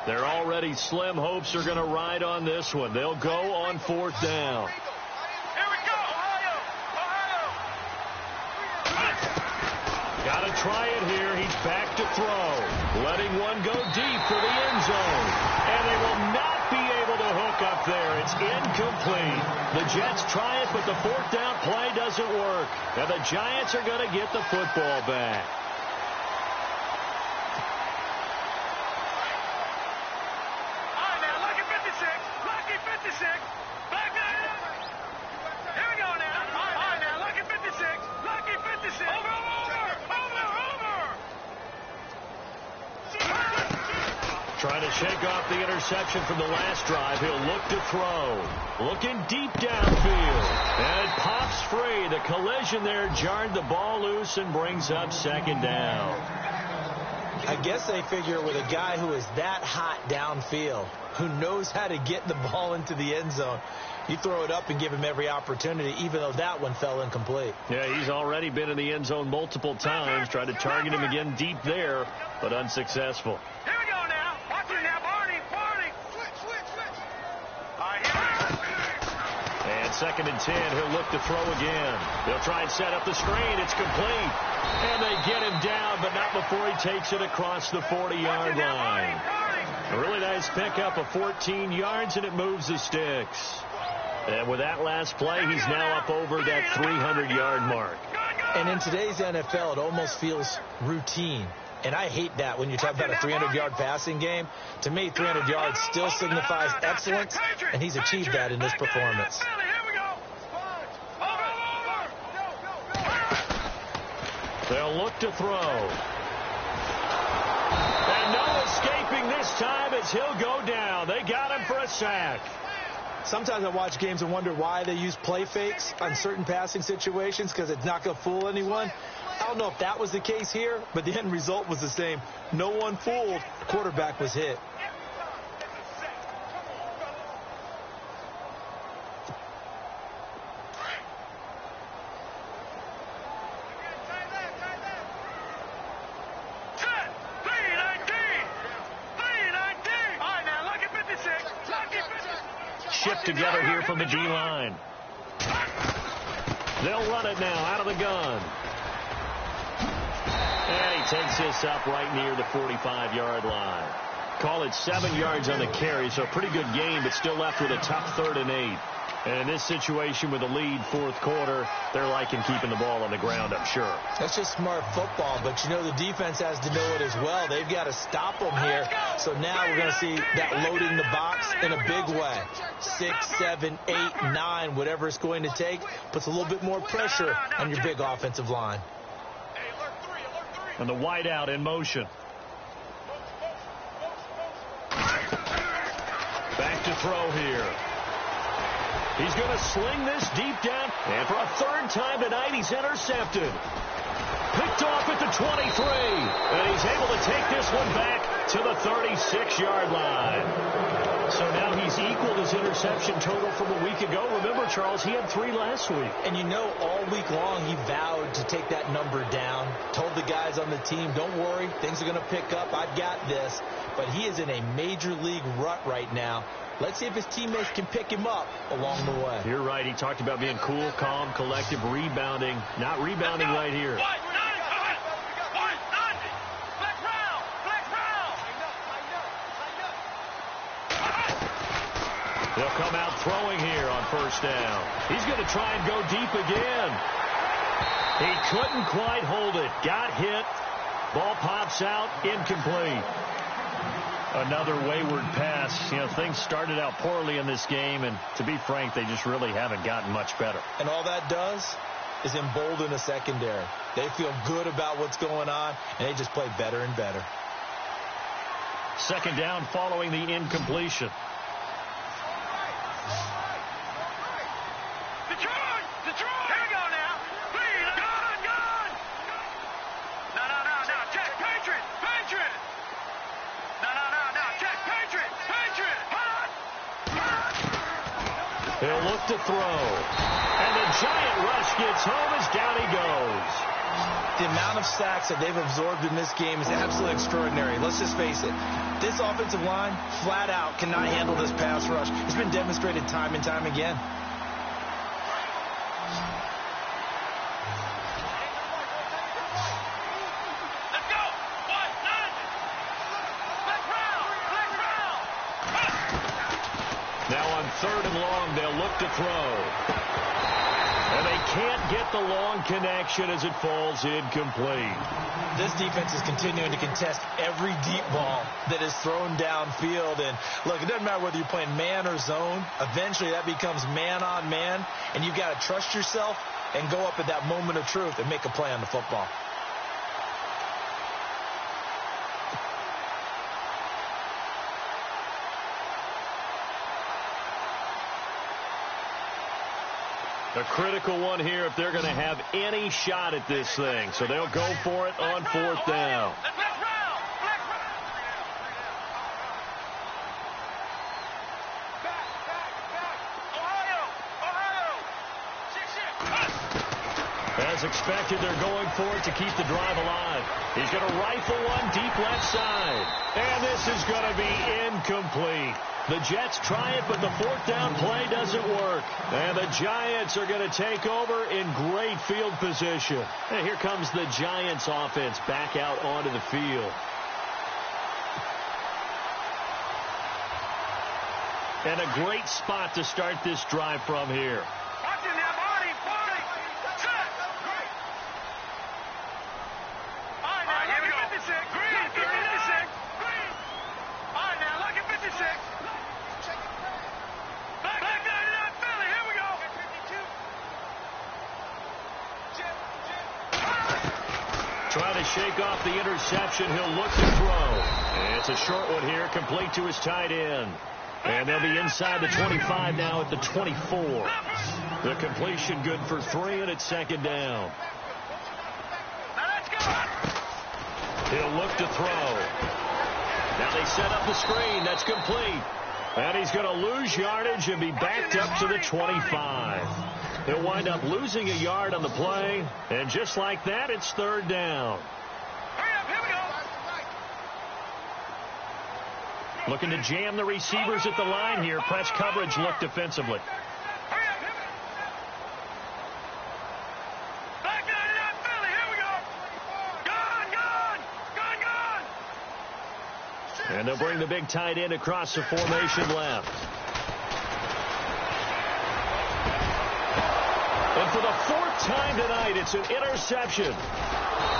Their already slim hopes are going to ride on this one. They'll go on 4th down. Here we go, Ohio. Got to try it here. He's back to throw. Letting one go deep for the end zone. And they will not be able to hook up there. It's incomplete. The Jets try it, but the 4th down play doesn't work. Now the Giants are going to get the football back. Trying to shake off the interception from the last drive. He'll look to throw. Looking deep downfield. And it pops free. The collision there jarred the ball loose and brings up 2nd down. I guess they figure with a guy who is that hot downfield, who knows how to get the ball into the end zone, you throw it up and give him every opportunity, even though that one fell incomplete. Yeah, he's already been in the end zone multiple times. Tried to target him again deep there, but unsuccessful. Here we go now. Watch it now, Barney. Switch. All right, here we go. And 2nd and 10. He'll look to throw again. They'll try and set up the screen. It's complete. And they get him down, but not before he takes it across the 40-yard line. A really nice pickup of 14 yards, and it moves the sticks. And with that last play, he's now up over that 300-yard mark. And in today's NFL, it almost feels routine. And I hate that when you talk about a 300-yard passing game. To me, 300 yards still signifies excellence, and he's achieved that in this performance. They'll look to throw. And no escaping this time as he'll go down. They got him for a sack. Sometimes I watch games and wonder why they use play fakes on certain passing situations, because it's not going to fool anyone. I don't know if that was the case here, but the end result was the same. No one fooled. The quarterback was hit. Shift together here from the D-line. They'll run it now out of the gun. And he takes this up right near the 45-yard line. Call it 7 yards on the carry, so a pretty good game, but still left with a tough 3rd and 8. And in this situation with a lead 4th quarter, they're liking keeping the ball on the ground, I'm sure. That's just smart football, but you know the defense has to know it as well. They've got to stop them here. So now we're going to see that loading the box in a big way. 6, 7, 8, 9, whatever it's going to take, puts a little bit more pressure on your big offensive line. And the wideout in motion. Back to throw here. He's going to sling this deep down. And for a 3rd time tonight, he's intercepted. Picked off at the 23. And he's able to take this one back to the 36-yard line. So now he's equaled his interception total from a week ago. Remember, Charles, he had 3 last week. And you know, all week long he vowed to take that number down. Told the guys on the team, don't worry, things are going to pick up. I've got this. But he is in a major league rut right now. Let's see if his teammates can pick him up along the way. You're right. He talked about being cool, calm, collective, rebounding. Not rebounding right here. They'll come out throwing here on 1st down. He's going to try and go deep again. He couldn't quite hold it. Got hit. Ball pops out. Incomplete. Another wayward pass. You know, things started out poorly in this game, and to be frank, they just really haven't gotten much better. And all that does is embolden a secondary. They feel good about what's going on, and they just play better and better. 2nd down following the incompletion. Detroit! Here we go now. Please, gun! No, check, Patriot! No, check, Patriot! He'll look to throw. And the giant rush gets home as down he goes. The amount of sacks that they've absorbed in this game is absolutely extraordinary. Let's just face it. This offensive line, flat out, cannot handle this pass rush. It's been demonstrated time and time again. Now on 3rd and long, they'll look to throw. And they can't get the long connection as it falls incomplete. This defense is continuing to contest every deep ball that is thrown downfield. And look, it doesn't matter whether you're playing man or zone. Eventually that becomes man on man. And you've got to trust yourself and go up at that moment of truth and make a play on the football. A critical one here if they're going to have any shot at this thing. So they'll go for it on 4th down. As As expected, they're going for it to keep the drive alive. He's going to rifle one deep left side. And this is going to be incomplete. The Jets try it, but the fourth down play doesn't work. And the Giants are going to take over in great field position. And here comes the Giants offense back out onto the field. And a great spot to start this drive from here. Watching that, Barney. Set. All right, now, here we go. 56. Green, 56. Green. All right, now, look at 56. Back 99, Philly. Here we go. 52. Trying to shake off the interception. He'll look to throw. And it's a short one here, complete to his tight end. And they'll be inside the 25 now at the 24. The completion good for 3, and it's second down. He'll look to throw. Now they set up the screen. That's complete. And he's going to lose yardage and be backed up to the 25. He'll wind up losing a yard on the play. And just like that, it's third down. Looking to jam the receivers at the line here. Press coverage look defensively. Back 99, Philly. Here we go. Gone. And they'll bring the big tight end across the formation left. And for the fourth time tonight, it's an interception.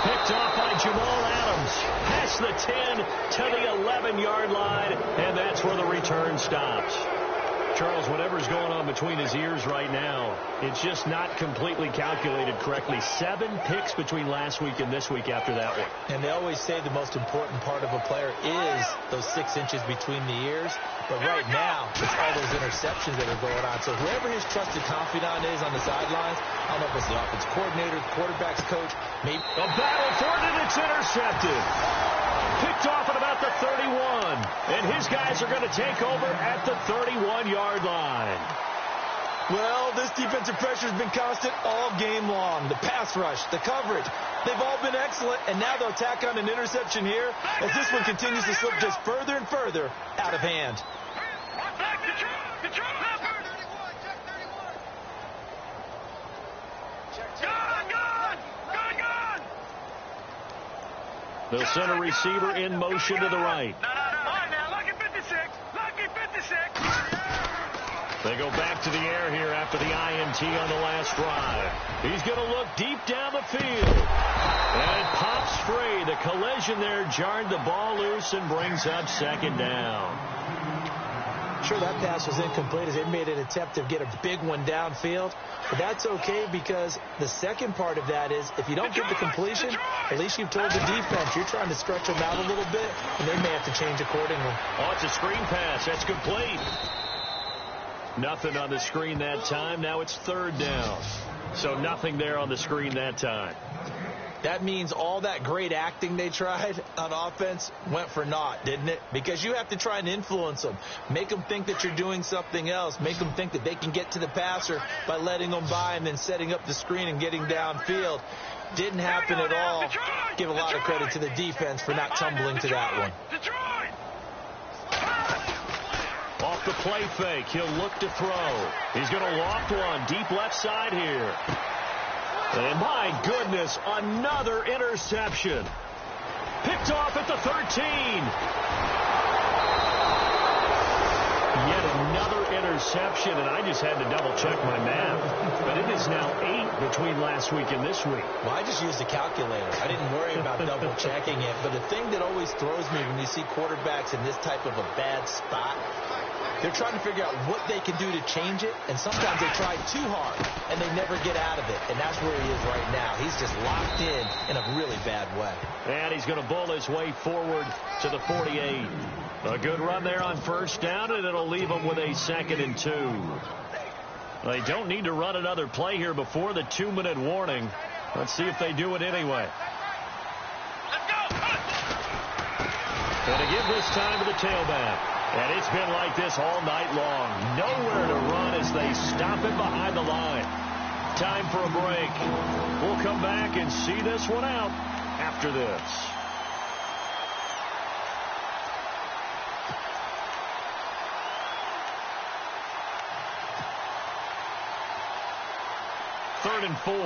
Picked off by Jamal Adams. Past the 10 to the 11-yard line, and that's where the return stops. Charles, whatever's going on between his ears right now, it's just not completely calculated correctly. 7 picks between last week and this week after that one. And they always say the most important part of a player is those 6 inches between the ears. But right now, it's all those interceptions that are going on. So whoever his trusted confidant is on the sidelines, I don't know if it's the offense coordinator, the quarterback's coach, maybe. A battle for it, and it's intercepted. Picked off at about the 31. And his guys are going to take over at the 31-yard line. Well, this defensive pressure has been constant all game long. The pass rush, the coverage, they've all been excellent. And now they'll tack on an interception here as this one continues to slip just further and further out of hand. They'll send a receiver in motion to the right. Lucky 56. Lucky 56. They go back to the air here after the INT on the last drive. He's going to look deep down the field. And it pops free. The collision there jarred the ball loose and brings up second down. Sure, that pass was incomplete as they made an attempt to get a big one downfield. But that's okay because the second part of that is if you don't get the completion, at least you've told the defense you're trying to stretch them out a little bit, and they may have to change accordingly. Oh, it's a screen pass. That's complete. Nothing on the screen that time. Now it's third down. So nothing there on the screen that time. That means all that great acting they tried on offense went for naught, didn't it? Because you have to try and influence them. Make them think that you're doing something else. Make them think that they can get to the passer by letting them by and then setting up the screen and getting downfield. Didn't happen at all. Give a lot of credit to the defense for not tumbling to that one. Off the play fake, he'll look to throw. He's going to loft one deep left side here. And my goodness, another interception. Picked off at the 13. Yet another interception, and I just had to double-check my math. But it is now 8 between last week and this week. Well, I just used a calculator. I didn't worry about double-checking it. But the thing that always throws me when you see quarterbacks in this type of a bad spot, they're trying to figure out what they can do to change it, and sometimes they try too hard, and they never get out of it, and that's where he is right now. He's just locked in a really bad way. And he's going to bull his way forward to the 48. A good run there on first down, and it'll leave him with a 2nd and 2. They don't need to run another play here before the 2-minute warning. Let's see if they do it anyway. And to give this time to the tailback. And it's been like this all night long. Nowhere to run as they stop him behind the line. Time for a break. We'll come back and see this one out after this. Third and 4. And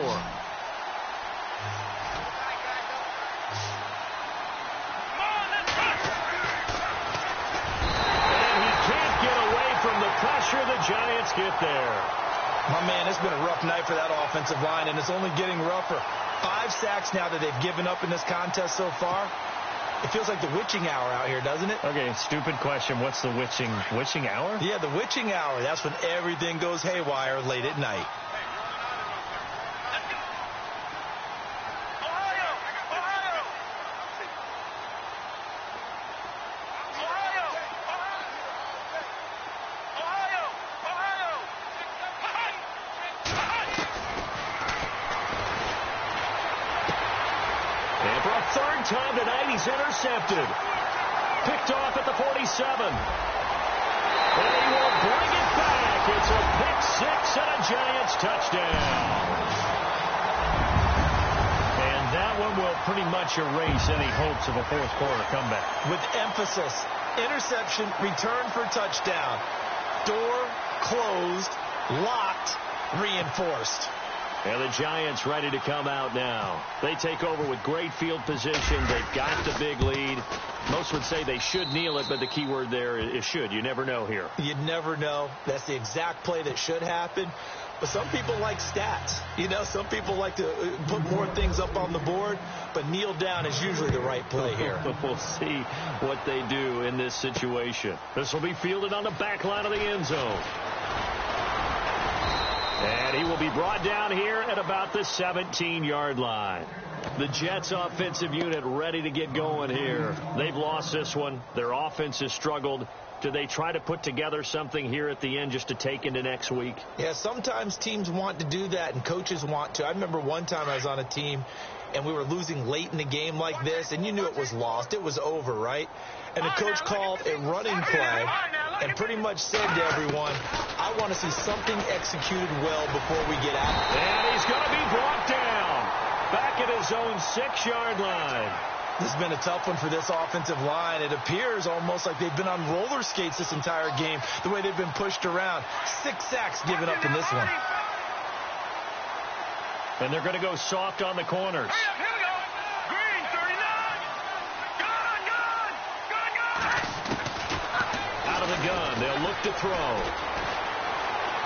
he can't get away from the pressure. The Giants get there. My man, it's been a rough night for that offensive line, and it's only getting rougher. 5 sacks now that they've given up in this contest so far. It feels like the witching hour out here, doesn't it? Okay, stupid question. What's the witching hour? Yeah, the witching hour. That's when everything goes haywire late at night. Third time tonight, he's intercepted. Picked off at the 47. And he will bring it back. It's a pick 6 and a Giants touchdown. And that one will pretty much erase any hopes of a fourth quarter comeback. With emphasis, interception, return for touchdown. Door closed, locked, reinforced. And the Giants ready to come out now. They take over with great field position. They've got the big lead. Most would say they should kneel it, but the key word there is should. You never know here. You never know. That's the exact play that should happen. But some people like stats. You know, some people like to put more things up on the board, but kneel down is usually the right play here. We'll see what they do in this situation. This will be fielded on the back line of the end zone. And he will be brought down here at about the 17-yard line. The Jets offensive unit ready to get going here. They've lost this one. Their offense has struggled. Do they try to put together something here at the end just to take into next week? Yeah, sometimes teams want to do that and coaches want to. I remember one time I was on a team and we were losing late in the game like this, and you knew it was lost. It was over, right? And the coach called a running play and pretty much said to everyone, I want to see something executed well before we get out. And he's going to be brought down back at his own 6-yard line. This has been a tough one for this offensive line. It appears almost like they've been on roller skates this entire game, the way they've been pushed around. 6 sacks given up in this one. And they're going to go soft on the corners. Here we go. Green, 39. Out of the gun. They'll look to throw.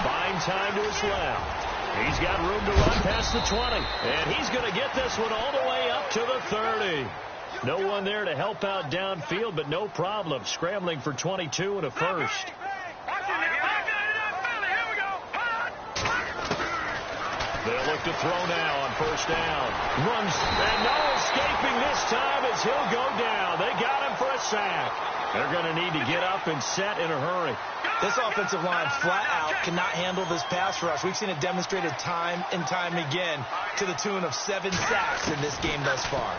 Buying time to his left. He's got room to run past the 20. And he's going to get this one all the way up to the 30. No one there to help out downfield, but no problem. Scrambling for 22 and a first. They'll look to throw now on first down. Runs, and no escaping this time as he'll go down. They got him for a sack. They're going to need to get up and set in a hurry. This offensive line flat out cannot handle this pass rush. We've seen it demonstrated time and time again to the tune of 7 sacks in this game thus far.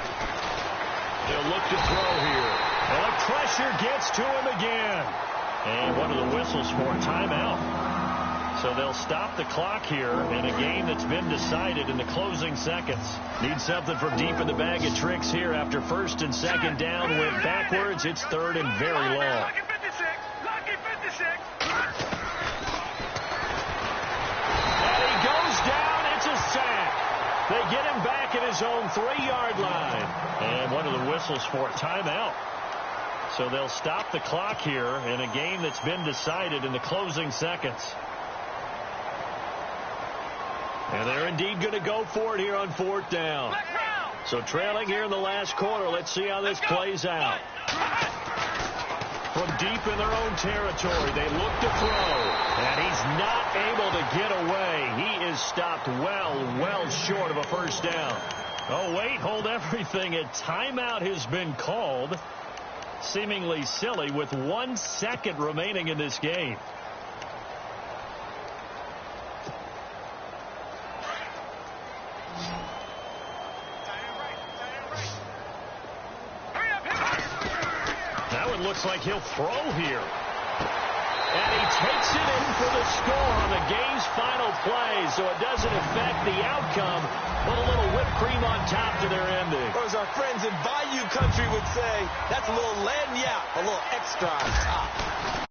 They'll look to throw here. And the pressure gets to him again. And one of the whistles for a timeout. So they'll stop the clock here in a game that's been decided in the closing seconds. Need something from deep in the bag of tricks here after first and second down went backwards. It's third and very long. Lucky 56. Lucky 56. And he goes down. It's a sack. They get him back at his own 3-yard line. And one of the whistles for a timeout. So they'll stop the clock here in a game that's been decided in the closing seconds. And they're indeed going to go for it here on 4th down. So trailing here in the last quarter, let's see how this plays out. From deep in their own territory, they look to throw. And he's not able to get away. He is stopped well short of a first down. Oh, wait, hold everything. A timeout has been called. Seemingly silly with 1 second remaining in this game. That one looks like he'll throw here. And he takes it in for the score on the game's final play, so it doesn't affect the outcome, but a little whipped cream on top to their ending. Or as our friends in Bayou Country would say, that's a little lagniappe, a little extra on top.